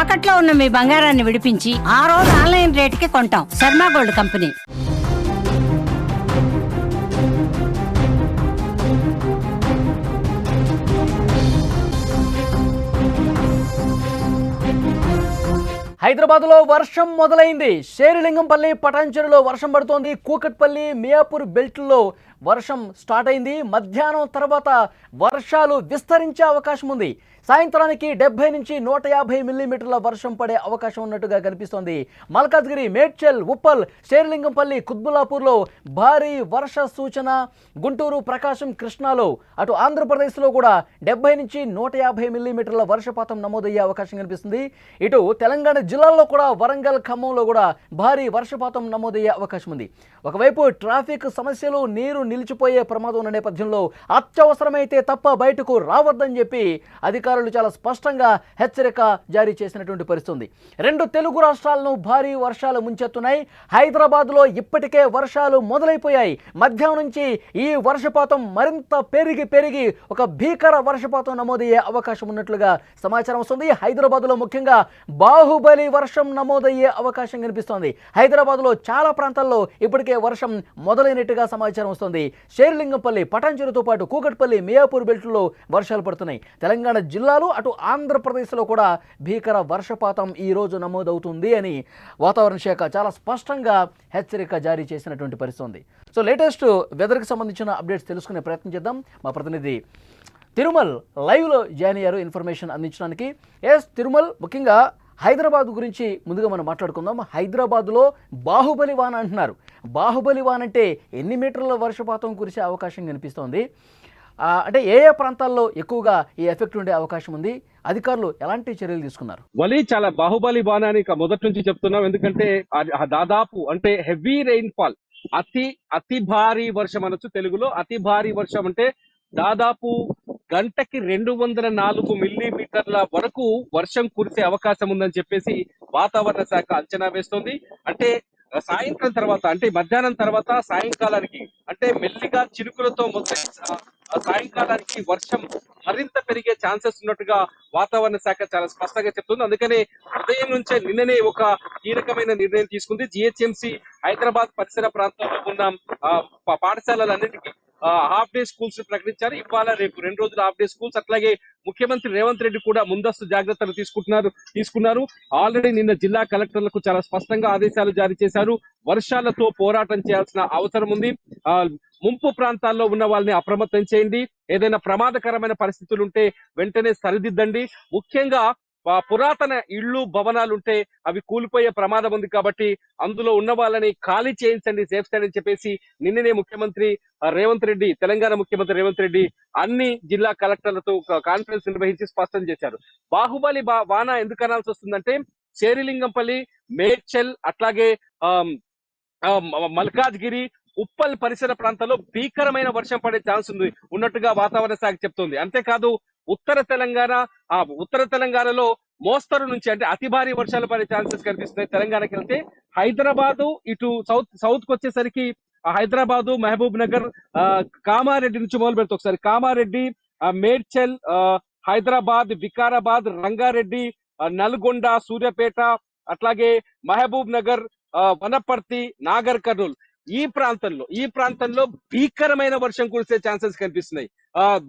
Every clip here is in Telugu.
తాకట్లో ఉన్న మీ బంగారాన్ని విడిపించి ఆ రోజు ఆన్లైన్ రేటుకి కొంటాం. Sharma gold company. హైదరాబాద్ లో వర్షం మొదలైంది. శేరిలింగంపల్లి, పటాన్చెరులో వర్షం పడుతోంది. కూకట్పల్లి, మియాపూర్ బెల్ట్లో వర్షం స్టార్ట్ అయింది. మధ్యాహ్నం తర్వాత వర్షాలు విస్తరించే అవకాశం ఉంది. సాయంత్రానికి 70 నుంచి 150 మిల్లీమీటర్ల వర్షం పడే అవకాశం ఉన్నట్టుగా కనిపిస్తోంది. మల్కాజ్గిరి, మేడ్చల్, ఉప్పల్, శేరిలింగంపల్లి, కుత్బుల్లాపూర్లో భారీ వర్ష సూచన. గుంటూరు, ప్రకాశం, కృష్ణాలో, అటు ఆంధ్రప్రదేశ్లో కూడా 70 నుంచి 150 మిల్లీమీటర్ల వర్షపాతం నమోదయ్యే అవకాశం కనిపిస్తుంది. ఇటు తెలంగాణ జిల్లాల్లో కూడా వరంగల్, ఖమ్మంలో కూడా భారీ వర్షపాతం నమోదయ్యే అవకాశం ఉంది. ఒకవైపు ట్రాఫిక్ సమస్యలు, నీరు నిలిచిపోయే ప్రమాదం ఉన్న నేపథ్యంలో అత్యవసరమైతే తప్ప బయటకు రావద్దని చెప్పి అధికారులు చాలా స్పష్టంగా హెచ్చరిక జారీ చేసినటువంటి పరిస్థితి. 2 తెలుగు రాష్ట్రాలను భారీ వర్షాలు ముంచెత్తున్నాయి. హైదరాబాద్లో ఇప్పటికే వర్షాలు మొదలైపోయాయి. మధ్యాహ్నం నుంచి ఈ వర్షపాతం మరింత పెరిగి ఒక భీకర వర్షపాతం నమోదయ్యే అవకాశం ఉన్నట్లుగా సమాచారం వస్తుంది. హైదరాబాద్లో ముఖ్యంగా బాహుబలి వర్షం నమోదయ్యే అవకాశం కనిపిస్తోంది. హైదరాబాద్లో చాలా ప్రాంతాల్లో ఇప్పటికే వర్షం మొదలైనట్టుగా సమాచారం వస్తుంది. శేరిలింగంపల్లి, పటాన్చెరుతో పాటు కూకట్పల్లి, మియాపూర్ బెల్ట్లో వర్షాలు పడుతున్నాయి. తెలంగాణ జిల్లాలు, అటు ఆంధ్రప్రదేశ్లో కూడా భీకర వర్షపాతం ఈ రోజు నమోదవుతుంది అని వాతావరణ శాఖ చాలా స్పష్టంగా హెచ్చరిక జారీ చేసినటువంటి పరిస్థితి ఉంది. సో లేటెస్ట్ వెదర్కి సంబంధించిన అప్డేట్స్ తెలుసుకునే ప్రయత్నం చేద్దాం. మా ప్రతినిధి తిరుమల్ లైవ్లో జాయిన్ అయ్యారు ఇన్ఫర్మేషన్ అందించడానికి. తిరుమల్, ముఖ్యంగా హైదరాబాద్ గురించి ముందుగా మనం మాట్లాడుకుందాం. హైదరాబాద్లో బాహుబలి వాన అంటున్నారు. బాహుబలి వాన అంటే ఎన్ని మీటర్ల వర్షపాతం కురిసే అవకాశం కనిపిస్తోంది? అంటే ఏ ప్రాంతాల్లో ఎక్కువగా ఈ ఎఫెక్ట్ ఉండే అవకాశం ఉంది? అధికారులు ఎలాంటి చర్యలు తీసుకున్నారు? వలి చాలా బాహుబలి బాణ అని మొదటి నుంచి చెప్తున్నాం. ఎందుకంటే దాదాపు అంటే హెవీ రెయిన్ ఫాల్, అతి భారీ వర్షం అనొచ్చు తెలుగులో. అతి భారీ వర్షం అంటే దాదాపు గంటకి 204 మిల్లీమీటర్ల వరకు వర్షం కురిసే అవకాశం ఉందని చెప్పేసి వాతావరణ శాఖ అంచనా వేస్తోంది. అంటే సాయంత్రం తర్వాత, అంటే మధ్యాహ్నం తర్వాత సాయంకాలానికి, అంటే మెల్లిగా చినుకులతో మొదలై సాయంకాలానికి వర్షం మరింత పెరిగే ఛాన్సెస్ ఉన్నట్టుగా వాతావరణ శాఖ చాలా స్పష్టంగా చెప్తుంది. అందుకనే ఉదయం నుంచే నిన్ననే ఒక కీలకమైన నిర్ణయం తీసుకుంది. జిహెచ్ఎంసి హైదరాబాద్ పరిసర ప్రాంతాల్లో ఉన్న పాఠశాలలన్నిటికీ హాఫ్ డే స్కూల్స్ ప్రకటించారు. ఇవాళ రేపు 2 రోజులు హాఫ్ డే స్కూల్స్. అట్లాగే ముఖ్యమంత్రి రేవంత్ రెడ్డి కూడా ముందస్తు జాగ్రత్తలు తీసుకున్నారు. ఆల్రెడీ నిన్న జిల్లా కలెక్టర్లకు చాలా స్పష్టంగా ఆదేశాలు జారీ చేశారు. వర్షాలతో పోరాటం చేయాల్సిన అవసరం ఉంది. ముంపు ప్రాంతాల్లో ఉన్న వాళ్ళని అప్రమత్తం చేయండి. ఏదైనా ప్రమాదకరమైన పరిస్థితులు ఉంటే వెంటనే సరిదిద్దండి. ముఖ్యంగా పురాతన ఇళ్లు, భవనాలు ఉంటే అవి కూలిపోయే ప్రమాదం ఉంది కాబట్టి అందులో ఉన్న వాళ్ళని ఖాళీ చేయించండి, సేఫ్ సైడ్ అని చెప్పేసి నిన్ననే ముఖ్యమంత్రి రేవంత్ రెడ్డి, తెలంగాణ ముఖ్యమంత్రి రేవంత్ రెడ్డి అన్ని జిల్లా కలెక్టర్లతో కాన్ఫరెన్స్ నిర్వహించి స్పష్టం చేశారు. బాహుబలి వాన ఎందుకు అనాల్సి వస్తుందంటే శేరిలింగంపల్లి, మేడ్చల్, అట్లాగే మల్కాజ్గిరి, ఉప్పల్ పరిసర ప్రాంతాల్లో భీకరమైన వర్షం పడే ఛాన్స్ ఉన్నట్టుగా వాతావరణ శాఖ చెప్తోంది. అంతేకాదు ఉత్తర తెలంగాణలో మోస్తరు నుంచి, అంటే అతి భారీ వర్షాలు పడే ఛాన్సెస్ కనిపిస్తున్నాయి. తెలంగాణకి వెళ్తే హైదరాబాదు, ఇటు సౌత్ కు వచ్చేసరికి హైదరాబాదు, మహబూబ్ నగర్, కామారెడ్డి నుంచి మొదలు పెడితే ఒకసారి కామారెడ్డి, మేడ్చల్, హైదరాబాద్, వికారాబాద్, రంగారెడ్డి, నల్గొండ, సూర్యాపేట, అట్లాగే మహబూబ్ నగర్, వనపర్తి, నాగర్ కర్నూల్, ఈ ప్రాంతంలో భీకరమైన వర్షం కురిసే ఛాన్సెస్ కనిపిస్తున్నాయి.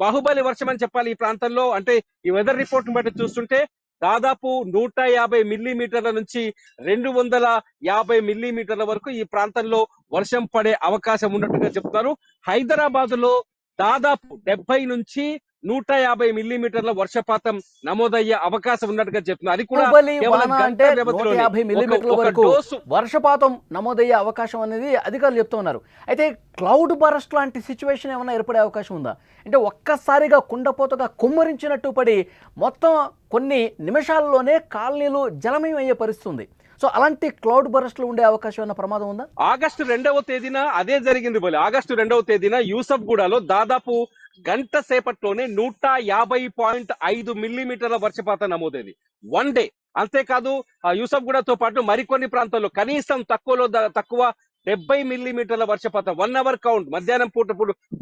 బాహుబలి వర్షం అని చెప్పాలి ఈ ప్రాంతంలో. అంటే ఈ వెదర్ రిపోర్ట్ బట్టి చూస్తుంటే దాదాపు 150 మిల్లీమీటర్ల నుంచి 250 మిల్లీమీటర్ల వరకు ఈ ప్రాంతంలో వర్షం పడే అవకాశం ఉన్నట్టుగా చెప్తున్నారు. హైదరాబాద్ లో దాదాపు 70 నుంచి 150 మిల్లీమీటర్ల వర్షపాతం నమోదయ్యే అవకాశం ఉన్నట్టుగా చెప్తున్నారు. అది కూడా అంటే 150 మిల్లీమీటర్ల వరకు వర్షపాతం నమోదయ్యే అవకాశం అనేది అధికారులు చెప్తూ ఉన్నారు. అయితే క్లౌడ్ బరస్ట్ లాంటి సిచ్యువేషన్ ఏమైనా ఏర్పడే అవకాశం ఉందా? అంటే ఒక్కసారిగా కుండపోతగా కుమ్మరించినట్టు పడి మొత్తం కొన్ని నిమిషాల్లోనే కాలనీలు జలమయం అయ్యే పరిస్థితి ఉంది. సో అలాంటి క్లౌడ్ బరస్ట్లు ఉండే అవకాశం ఉన్న ప్రమాదం ఉందా? ఆగస్టు 2వ తేదీన అదే జరిగింది. ఆగస్టు 2వ తేదీన యూసఫ్గూడలో దాదాపు గంట సేపట్లోనే 150.5 మిల్లీమీటర్ల వర్షపాతం నమోదైంది వన్ డే. అంతేకాదు యూసఫ్గూడతో పాటు మరికొన్ని ప్రాంతాల్లో కనీసం తక్కువ 70 మిల్లీమీటర్ల వర్షపాతం 1 అవర్ కౌంట్. మధ్యాహ్నం పూట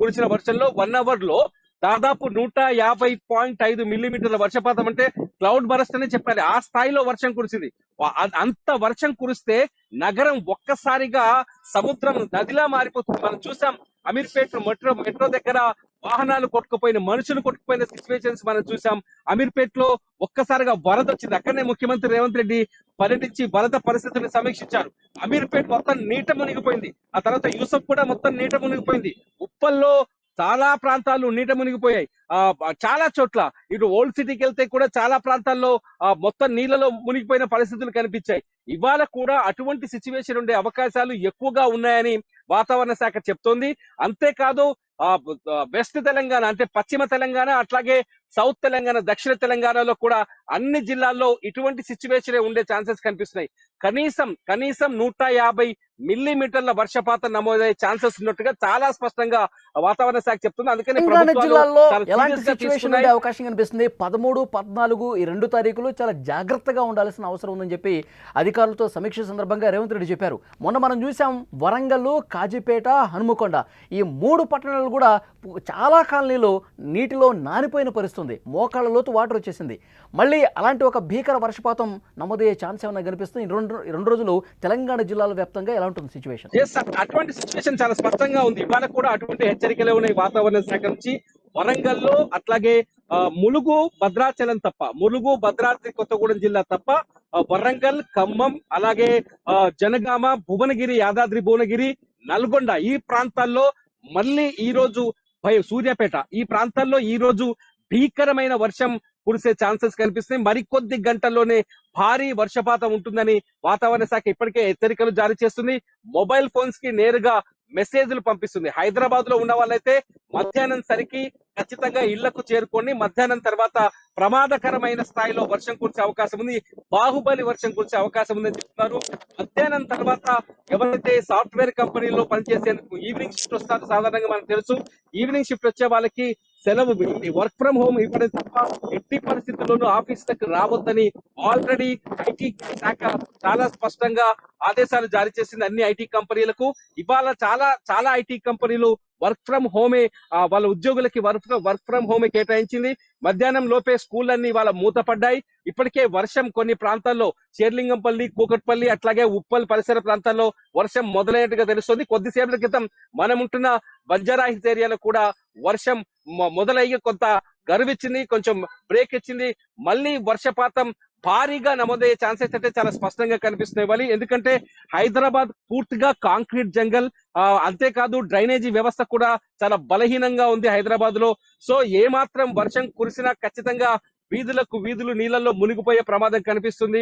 కురిసిన వర్షంలో 1 అవర్ లో దాదాపు 150.5 మిల్లీమీటర్ల వర్షపాతం అంటే క్లౌడ్ బరస్ట్ అనే చెప్పాలి. ఆ స్థాయిలో వర్షం కురిసింది. అంత వర్షం కురిస్తే నగరం ఒక్కసారిగా సముద్రం నదిలా మారిపోతుంది. మనం చూసాం అమీర్పేట్ మెట్రో దగ్గర వాహనాలు కొట్టుకుపోయిన, మనుషులు కొట్టుకుపోయిన సిచ్యువేషన్స్ మనం చూసాం. అమీర్పేట్ లో ఒక్కసారిగా వరద వచ్చింది. అక్కడనే ముఖ్యమంత్రి రేవంత్ రెడ్డి పర్యటించి వరద పరిస్థితిని సమీక్షించారు. అమీర్పేట్ మొత్తం నీట మునిగిపోయింది. ఆ తర్వాత యూసఫ్ కూడా మొత్తం నీట మునిగిపోయింది. ఉప్పల్లో చాలా ప్రాంతాలు నీట మునిగిపోయాయి. చాలా చోట్ల ఇటు ఓల్డ్ సిటీకి వెళ్తే కూడా చాలా ప్రాంతాల్లో మొత్తం నీళ్ళలో మునిగిపోయిన పరిస్థితులు కనిపించాయి. ఇవాళ కూడా అటువంటి సిచ్యువేషన్ ఉండే అవకాశాలు ఎక్కువగా ఉన్నాయని వాతావరణ శాఖ చెప్తోంది. అంతేకాదు వెస్ట్ తెలంగాణ అంటే పశ్చిమ తెలంగాణ, అట్లాగే సౌత్ తెలంగాణ, దక్షిణ తెలంగాణలో కూడా అన్ని జిల్లాల్లో ఇటువంటి సిచ్యువేషన్ ఉండే ఛాన్సెస్ కనిపిస్తున్నాయి. కనీసం 150 మిల్లీమీటర్ల వర్షపాతం నమోదయ్యే ఛాన్సెస్ ఉన్నట్టుగా చాలా స్పష్టంగా వాతావరణ శాఖ చెప్తుంది. అందుకని తెలంగాణ జిల్లాలో చాలా ఎలాంటి serious గా సిచ్యువేషన్ తీసుకున్నాయి. ఉండే అవకాశం కనిపిస్తుంది? 13, 14 ఈ 2 తారీఖులు చాలా జాగ్రత్తగా ఉండాల్సిన అవసరం ఉందని చెప్పి అధికారులతో సమీక్ష సందర్భంగా రేవంత్ రెడ్డి చెప్పారు. మొన్న మనం చూసాం వరంగల్, కాజీపేట, హనుమకొండ ఈ 3 పట్టణాలు కూడా చాలా కాలనీలు నీటిలో నానిపోయిన పరిస్థితుంది. మోకాళ్ళ లోతు వాటర్ వచ్చేసింది. మళ్ళీ అలాంటి ఒక భీకర వర్షపాతం నమోదయ్యే ఛాన్స్ ఏమైనా కనిపిస్తుంది? ఈ రెండు రోజులు తెలంగాణ జిల్లాల వ్యాప్తంగా ఎలా ఉంటుంది సిచ్యువేషన్? అటువంటి సిచ్యువేషన్ చాలా స్పష్టంగా ఉంది. ఇవాళ కూడా అటువంటి హెచ్చరికలే ఉన్నాయి వాతావరణ శాఖ నుంచి. వరంగల్లో అట్లాగే ములుగు, భద్రాచలం తప్ప, ములుగు, భద్రాద్రి కొత్తగూడెం జిల్లా తప్ప వరంగల్, ఖమ్మం, అలాగే జనగామ, భువనగిరి, యాదాద్రి భువనగిరి, నల్గొండ ఈ ప్రాంతాల్లో మళ్ళీ ఈ రోజు సూర్యాపేట ఈ ప్రాంతాల్లో ఈ రోజు భీకరమైన వర్షం కురిసే ఛాన్సెస్ కనిపిస్తున్నాయి. మరికొద్ది గంటల్లోనే భారీ వర్షపాతం ఉంటుందని వాతావరణ శాఖ ఇప్పటికే హెచ్చరికలు జారీ చేస్తుంది. మొబైల్ ఫోన్స్ కి నేరుగా మెసేజ్లు పంపిస్తుంది. హైదరాబాద్ లో ఉన్న వాళ్ళైతే మధ్యాహ్నం సరికి ఖచ్చితంగా ఇళ్లకు చేరుకొని మధ్యాహ్నం తర్వాత ప్రమాదకరమైన స్థాయిలో వర్షం కురిసే అవకాశం ఉంది. బాహుబలి వర్షం కురిసే అవకాశం ఉందని చెప్తున్నారు. మధ్యాహ్నం తర్వాత ఎవరైతే సాఫ్ట్వేర్ కంపెనీలో పనిచేసేందుకు ఈవినింగ్ షిఫ్ట్ వస్తారో సాధారణంగా మనకు తెలుసు. ఈవినింగ్ షిఫ్ట్ వచ్చే వాళ్ళకి సెలవు, వర్క్ ఫ్రం హోమ్ ఇవ్వడం తప్ప ఎట్టి పరిస్థితుల్లోనూ ఆఫీసులకు రావద్దని ఆల్రెడీ ఐటీ శాఖ చాలా స్పష్టంగా ఆదేశాలు జారీ చేసింది అన్ని ఐటీ కంపెనీలకు. ఇవాళ చాలా ఐటీ కంపెనీలు వర్క్ ఫ్రం హోమే వాళ్ళ ఉద్యోగులకి వర్క్ ఫ్రం హోమే కేటాయించింది. మధ్యాహ్నం లోపే స్కూళ్ళన్నీ వాళ్ళ మూతపడ్డాయి. ఇప్పటికే వర్షం కొన్ని ప్రాంతాల్లో షేర్లింగంపల్లి, కూకట్పల్లి, అట్లాగే ఉప్పల్ పరిసర ప్రాంతాల్లో వర్షం మొదలైనట్టుగా తెలుస్తుంది. కొద్దిసేపటి క్రితం మనం ఉంటున్న బంజారాహిల్స్ ఏరియాలో కూడా వర్షం మొదలయ్యి కొంత గర్విచ్చింది, కొంచెం బ్రేక్ ఇచ్చింది. మళ్ళీ వర్షపాతం భారీగా నమోదయ్యే ఛాన్సెస్ అయితే చాలా స్పష్టంగా కనిపిస్తున్నాయి. ఎందుకంటే హైదరాబాద్ పూర్తిగా కాంక్రీట్ జంగల్, అంతేకాదు డ్రైనేజీ వ్యవస్థ కూడా చాలా బలహీనంగా ఉంది హైదరాబాద్ లో. సో ఏ మాత్రం వర్షం కురిసినా ఖచ్చితంగా వీధులు నీళ్లలో మునిగిపోయే ప్రమాదం కనిపిస్తుంది.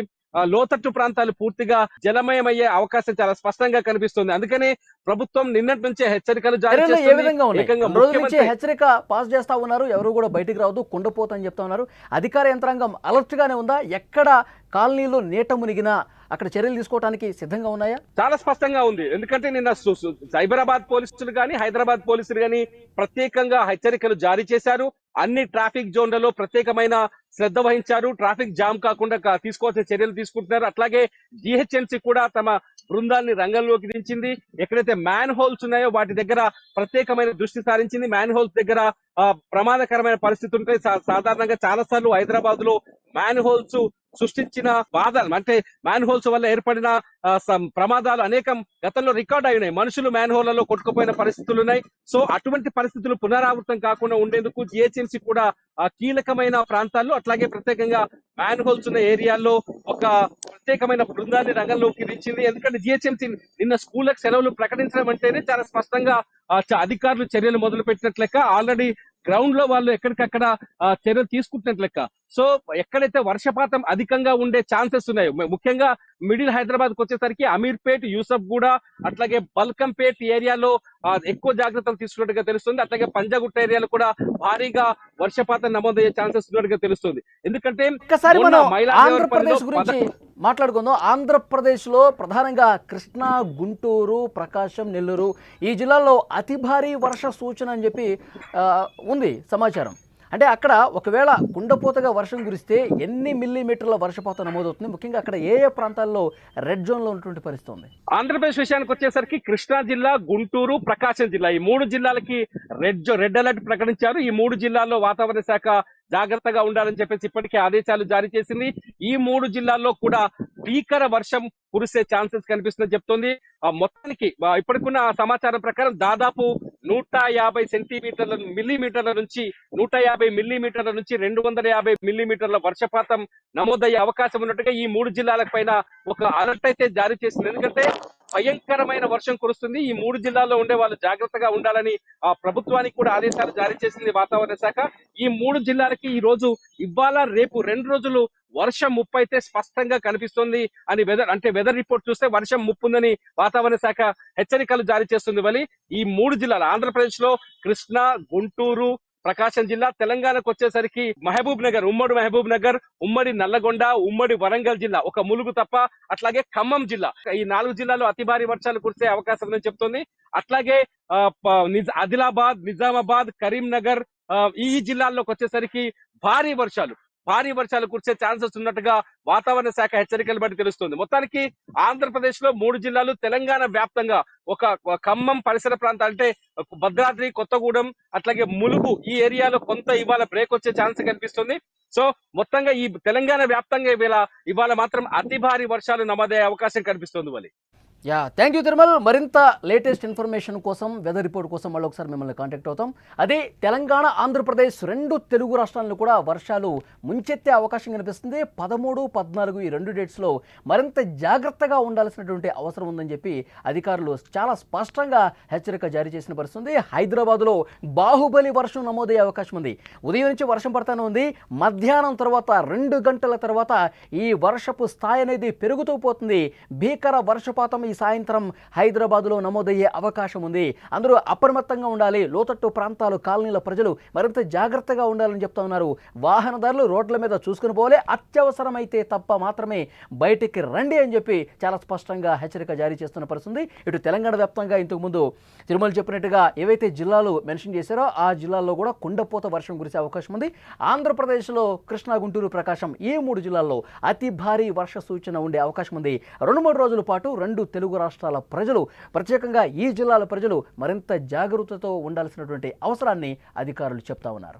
లోతట్టు ప్రాంతాలు పూర్తిగా జలమయమయ్యే అవకాశం చాలా స్పష్టంగా కనిపిస్తుంది. అందుకని ప్రభుత్వం నిన్నటి నుంచే హెచ్చరికలు జారీ ఏ విధంగా ఉన్నాయి? హెచ్చరిక పాస్ చేస్తా ఉన్నారు, ఎవరు కూడా బయటికి రావద్దు, కుండపోతని చెప్తా ఉన్నారు. అధికార యంత్రాంగం అలర్ట్ గానే ఉందా? ఎక్కడ కాలనీలో నీట మునిగినా అక్కడ చర్యలు తీసుకోవడానికి సిద్ధంగా ఉన్నాయా? చాలా స్పష్టంగా ఉంది. ఎందుకంటే నిన్న సైబరాబాద్ పోలీసులు కానీ హైదరాబాద్ పోలీసులు కానీ ప్రత్యేకంగా హెచ్చరికలు జారీ చేశారు. అన్ని ట్రాఫిక్ జోన్లలో ప్రత్యేకమైన శ్రద్ధ వహించారు. ట్రాఫిక్ జామ్ కాకుండా తీసుకోవాల్సిన చర్యలు తీసుకుంటున్నారు. అట్లాగే జిహెచ్ఎంసీ కూడా తమ బృందాన్ని రంగంలోకి దించింది. ఎక్కడైతే మ్యాన్ హోల్స్ ఉన్నాయో వాటి దగ్గర ప్రత్యేకమైన దృష్టి సారించింది. మ్యాన్ హోల్స్ దగ్గర ప్రమాదకరమైన పరిస్థితి ఉంటాయి. సాధారణంగా చాలా సార్లు హైదరాబాద్ లో మ్యాన్ హోల్స్ సృష్టించిన బాధలు అంటే మ్యాన్ హోల్స్ వల్ల ఏర్పడిన ప్రమాదాలు అనేకం గతంలో రికార్డ్ అయినాయి. మనుషులు మ్యాన్ హోల్లలో కొట్టుకుపోయిన పరిస్థితులు ఉన్నాయి. సో అటువంటి పరిస్థితులు పునరావృతం కాకుండా ఉండేందుకు జిహెచ్ఎంసీ కూడా కీలకమైన ప్రాంతాల్లో అట్లాగే ప్రత్యేకంగా మ్యాన్ హోల్స్ ఉన్న ఏరియాల్లో ఒక ప్రత్యేకమైన బృందాన్ని రంగంలోకి దించింది. ఎందుకంటే జిహెచ్ఎంసీ నిన్న స్కూళ్ళకు సెలవులు ప్రకటించడం అంటేనే చాలా స్పష్టంగా అధికారులు చర్యలు మొదలు పెట్టినట్లు లెక్క. ఆల్రెడీ గ్రౌండ్ లో వాళ్ళు ఎక్కడికక్కడ చర్యలు తీసుకుంటున్నట్లు లెక్క. సో ఎక్కడైతే వర్షపాతం అధికంగా ఉండే ఛాన్సెస్ ఉన్నాయో, ముఖ్యంగా మిడిల్ హైదరాబాద్ కు వచ్చేసరికి అమీర్పేట్, యూసఫ్ గూడ, అట్లాగే బల్కంపేట్ ఏరియాలో ఎక్కువ జాగ్రత్తలు తీసుకున్నట్టుగా తెలుస్తుంది. అట్లాగే పంజాగుట్ట ఏరియాలో కూడా భారీగా వర్షపాతం నమోదయ్యే ఛాన్సెస్ ఉన్నట్టుగా తెలుస్తుంది. ఎందుకంటే ఒక్కసారి మనం ఆంధ్రప్రదేశ్ గురించి మాట్లాడుకుందాం. ఆంధ్రప్రదేశ్ లో ప్రధానంగా కృష్ణా, గుంటూరు, ప్రకాశం, నెల్లూరు ఈ జిల్లాల్లో అతి భారీ వర్ష సూచన అని చెప్పి ఉంది సమాచారం. అంటే అక్కడ ఒకవేళ కుండపోతగా వర్షం కురిస్తే ఎన్ని మిల్లీమీటర్ల వర్షపాతం నమోదవుతుంది, ముఖ్యంగా అక్కడ ఏ ఏ ప్రాంతాల్లో రెడ్ జోన్లో ఉన్నటువంటి పరిస్థితి ఉంది? ఆంధ్రప్రదేశ్ విషయానికి వచ్చేసరికి కృష్ణా జిల్లా, గుంటూరు, ప్రకాశం జిల్లా ఈ 3 జిల్లాలకి రెడ్ అలర్ట్ ప్రకటించారు. ఈ 3 జిల్లాల్లో వాతావరణ శాఖ జాగ్రత్తగా ఉండాలని చెప్పేసి ఇప్పటికే ఆదేశాలు జారీ చేసింది. ఈ 3 జిల్లాల్లో కూడా భీకర వర్షం కురిసే ఛాన్సెస్ కనిపిస్తుందని చెప్తోంది. మొత్తానికి ఇప్పటికున్న సమాచారం ప్రకారం దాదాపు 150 మిల్లీమీటర్ల నుంచి 150 మిల్లీమీటర్ల నుంచి 250 మిల్లీమీటర్ల వర్షపాతం నమోదయ్యే అవకాశం ఉన్నట్టుగా ఈ 3 జిల్లాల పైన ఒక అలర్ట్ అయితే జారీ చేసింది. ఎందుకంటే భయంకరమైన వర్షం కురుస్తుంది. ఈ 3 జిల్లాల్లో ఉండే వాళ్ళు జాగ్రత్తగా ఉండాలని ప్రభుత్వానికి కూడా ఆదేశాలు జారీ చేసింది వాతావరణ శాఖ. ఈ 3 జిల్లాలకి ఈ రోజు ఇవాళ రేపు 2 రోజులు వర్షం ముప్పు అయితే స్పష్టంగా కనిపిస్తుంది అని వెదర్ రిపోర్ట్ చూస్తే వర్షం ముప్పు ఉందని వాతావరణ శాఖ హెచ్చరికలు జారీ చేస్తుంది. వలి ఈ 3 జిల్లాలు ఆంధ్రప్రదేశ్ లో కృష్ణా, గుంటూరు, ప్రకాశం జిల్లా, తెలంగాణకు వచ్చేసరికి మహబూబ్ నగర్, ఉమ్మడి మహబూబ్ నగర్, ఉమ్మడి నల్లగొండ, ఉమ్మడి వరంగల్ జిల్లా ఒక ములుగు తప్ప, అట్లాగే ఖమ్మం జిల్లా, ఈ 4 జిల్లాలో అతి భారీ వర్షాలు కురిసే అవకాశం ఉందని చెప్తోంది. అట్లాగే ఆదిలాబాద్, నిజామాబాద్, కరీంనగర్ ఈ జిల్లాల్లోకి వచ్చేసరికి భారీ వర్షాలు కురిసే ఛాన్సెస్ ఉన్నట్టుగా వాతావరణ శాఖ హెచ్చరికలు బట్టి తెలుస్తుంది. మొత్తానికి ఆంధ్రప్రదేశ్ లో 3 జిల్లాలు, తెలంగాణ వ్యాప్తంగా ఒక ఖమ్మం పరిసర ప్రాంతాలు అంటే భద్రాద్రి, కొత్తగూడెం, అట్లాగే ములుగు ఈ ఏరియాలో కొంత ఇవాళ బ్రేక్ వచ్చే ఛాన్స్ కనిపిస్తుంది. సో మొత్తంగా ఈ తెలంగాణ వ్యాప్తంగా ఇవాళ మాత్రం అతి భారీ వర్షాలు నమోదయ్యే అవకాశం కనిపిస్తుంది. వలి థ్యాంక్ యూ తిరుమల్. మరింత లేటెస్ట్ ఇన్ఫర్మేషన్ కోసం, వెదర్ రిపోర్ట్ కోసం మళ్ళీ ఒకసారి మిమ్మల్ని కాంటాక్ట్ అవుతాం. అదే తెలంగాణ, ఆంధ్రప్రదేశ్ 2 తెలుగు రాష్ట్రాలను కూడా వర్షాలు ముంచెత్తే అవకాశం కనిపిస్తుంది. 13, 14 ఈ 2 డేట్స్లో మరింత జాగ్రత్తగా ఉండాల్సినటువంటి అవసరం ఉందని చెప్పి అధికారులు చాలా స్పష్టంగా హెచ్చరిక జారీ చేసిన పరిస్థితుంది. హైదరాబాద్లో బాహుబలి వర్షం నమోదయ్యే అవకాశం ఉంది. ఉదయం నుంచి వర్షం పడతానే ఉంది. మధ్యాహ్నం తర్వాత 2 గంటల తర్వాత ఈ వర్షపు స్థాయి అనేది పెరుగుతూ పోతుంది. భీకర వర్షపాతం ఈ సాయంత్రం హైదరాబాద్లో నమోదయ్యే అవకాశం ఉంది. అందరూ అప్రమత్తంగా ఉండాలి. లోతట్టు ప్రాంతాలు, కాలనీల ప్రజలు మరింత జాగ్రత్తగా ఉండాలని చెప్తా ఉన్నారు. వాహనదారులు రోడ్ల మీద చూసుకుని పోలే, అత్యవసరమైతే తప్ప మాత్రమే బయటికి రండి అని చెప్పి చాలా స్పష్టంగా హెచ్చరిక జారీ చేస్తున్న పరిస్థితుంది. ఇటు తెలంగాణ వ్యాప్తంగా ఇంతకుముందు తిరుమల చెప్పినట్టుగా ఏవైతే జిల్లాలు మెన్షన్ చేశారో ఆ జిల్లాల్లో కూడా కుండపోత వర్షం కురిసే అవకాశం ఉంది. ఆంధ్రప్రదేశ్లో కృష్ణా, గుంటూరు, ప్రకాశం ఈ 3 జిల్లాల్లో అతి భారీ వర్ష సూచన ఉండే అవకాశం ఉంది. 2-3 రోజుల పాటు 2 తెలుగు రాష్ట్రాల ప్రజలు, ప్రత్యేకంగా ఈ జిల్లాల ప్రజలు మరింత జాగరూకతతో ఉండాల్సినటువంటి అవసరాన్ని అధికారులు చెప్తా ఉన్నారు.